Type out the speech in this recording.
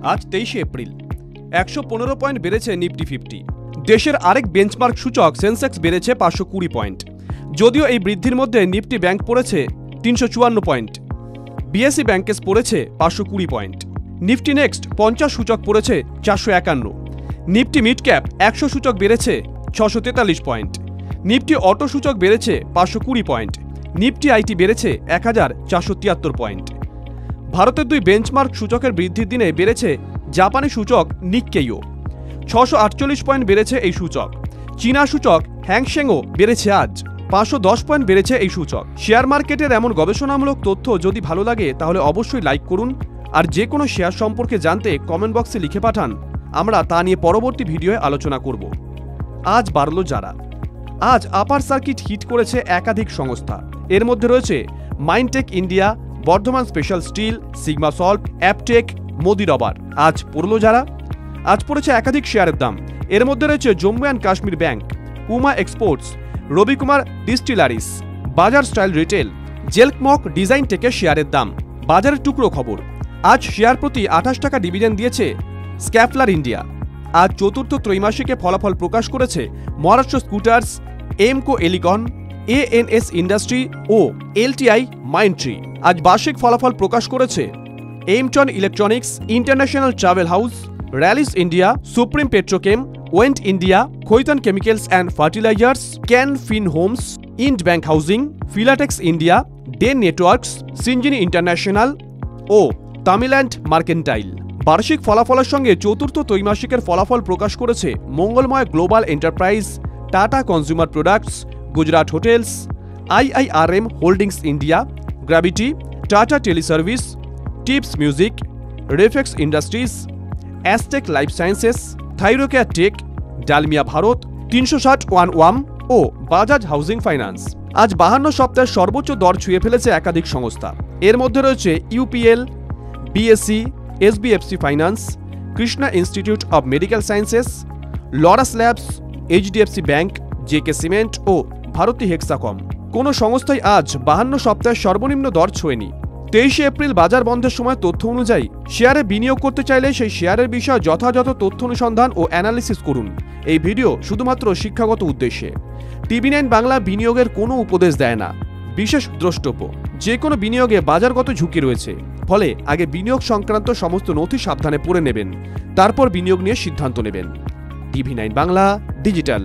আজ 23 April 115 point বেড়েছে Nifty 50। দেশের আরেক বেঞ্চমার্ক সূচক সেন্সেক্স বেড়েছে 520 পয়েন্ট। যদিও এই বৃদ্ধির মধ্যে নিফটি ব্যাংক পড়েছে 354 পয়েন্ট, বিএসই ব্যাংকেস পড়েছে 520 পয়েন্ট। নিফটি নেক্সট 50 সূচক পড়েছে 451। নিফটি মিড ক্যাপ 100 সূচক বেড়েছে 643 পয়েন্ট। নিফটি অটো সূচক বেড়েছে 520 পয়েন্ট। নিফটি আইটি বেড়েছে 1473 পয়েন্ট। ভারতের দুই বেঞ্চমার্ক সূচকের বৃদ্ধির দিনে বেড়েছে জাপানি সূচক নিক্কেইও, 648 পয়েন্ট বেড়েছে এই সূচক। চীনা সূচক হ্যাংসেংও বেড়েছে আজ 510 পয়েন্ট বেড়েছে এই সূচক। শেয়ার মার্কেটের এমন গবেষণামূলক তথ্য যদি ভালো লাগে তাহলে অবশ্যই লাইক করুন, আর যে কোনো শেয়ার সম্পর্কে জানতে কমেন্ট বক্সে লিখে পাঠান, আমরা তা নিয়ে পরবর্তী ভিডিওয়ে আলোচনা করব। আজ বাড়ল যারা। আজ আপার সার্কিট হিট করেছে একাধিক সংস্থা। এর মধ্যে রয়েছে Mindtech India, Bardhaman special steel, sigma salt, Aptech, Modi rubber. আজ পড়ল যারা। আজ পড়েছে একাধিক শেয়ারের দাম। এর মধ্যে রয়েছে Jammu and Kashmir bank, Uma exports, Ravikumar distilleries, Baazar style retail, জেলকমক ডিজাইন টেকের শেয়ারের দাম। বাজারের টুকরো খবর। আজ শেয়ার প্রতি 28 টাকা ডিভিডেন্ড দিয়েছে স্ক্যাফলার ইন্ডিয়া। আজ চতুর্থ ত্রৈমাসিকে ফলাফল প্রকাশ করেছে Maharashtra scooters, Emco Elecon, ANS industry ও এলটিআই মাইন্ডট্রি। আজ বার্ষিক ফলাফল প্রকাশ করেছে এমটন electronics, international travel house, Rallis India, supreme petrochem, Wendt India, Khaitan chemicals and fertilizers, Can Fin Homes, Ind bank housing, Filatex India, Den networks, সিঞ্জিনি ইন্টারন্যাশনাল ও Tamilnad mercantile. বার্ষিক ফলাফলের সঙ্গে চতুর্থ ত্রৈমাসিকের ফলাফল প্রকাশ করেছে Mangalam global enterprise, Tata consumer products, Gujarat hotels, IIRM holdings India, gravity, Tata টেলিসার্ভিস, tips music, Refex industries, Astec life sciences, Thyrocare tech, Dalmia Bharat, 360 ওয়াম ও বাজাজ হাউজিং ফাইন্যান্স। আজ 52 সপ্তাহের সর্বোচ্চ দর ছুঁয়ে ফেলেছে একাধিক সংস্থা। এর মধ্যে রয়েছে UPL, BSC, SBFC finance, Krishna institute of medical sciences, Laurus labs, HDFC bank, JK cement ও ভারতী হেক্সাকম। কোনো সংস্থাই আজ 52 সপ্তাহের সর্বনিম্ন দর ছোঁয়নি। 23 এপ্রিল বাজার বন্ধের সময় তথ্য অনুযায়ী শেয়ারে বিনিয়োগ করতে চাইলে সেই শেয়ারের বিষয়ে যথাযথ তথ্য অনুসন্ধান ও অ্যানালিসিস করুন। এই ভিডিও শুধুমাত্র শিক্ষাগত উদ্দেশ্যে। টিভি9 বাংলা বিনিয়োগের কোনো উপদেশ দেয় না। বিশেষ দ্রষ্টব্য, যে কোনো বিনিয়োগে বাজারগত ঝুঁকি রয়েছে, ফলে আগে বিনিয়োগ সংক্রান্ত সমস্ত নথি সাবধানে পড়ে নেবেন, তারপর বিনিয়োগ নিয়ে সিদ্ধান্ত নেবেন। টিভি9 বাংলা ডিজিটাল।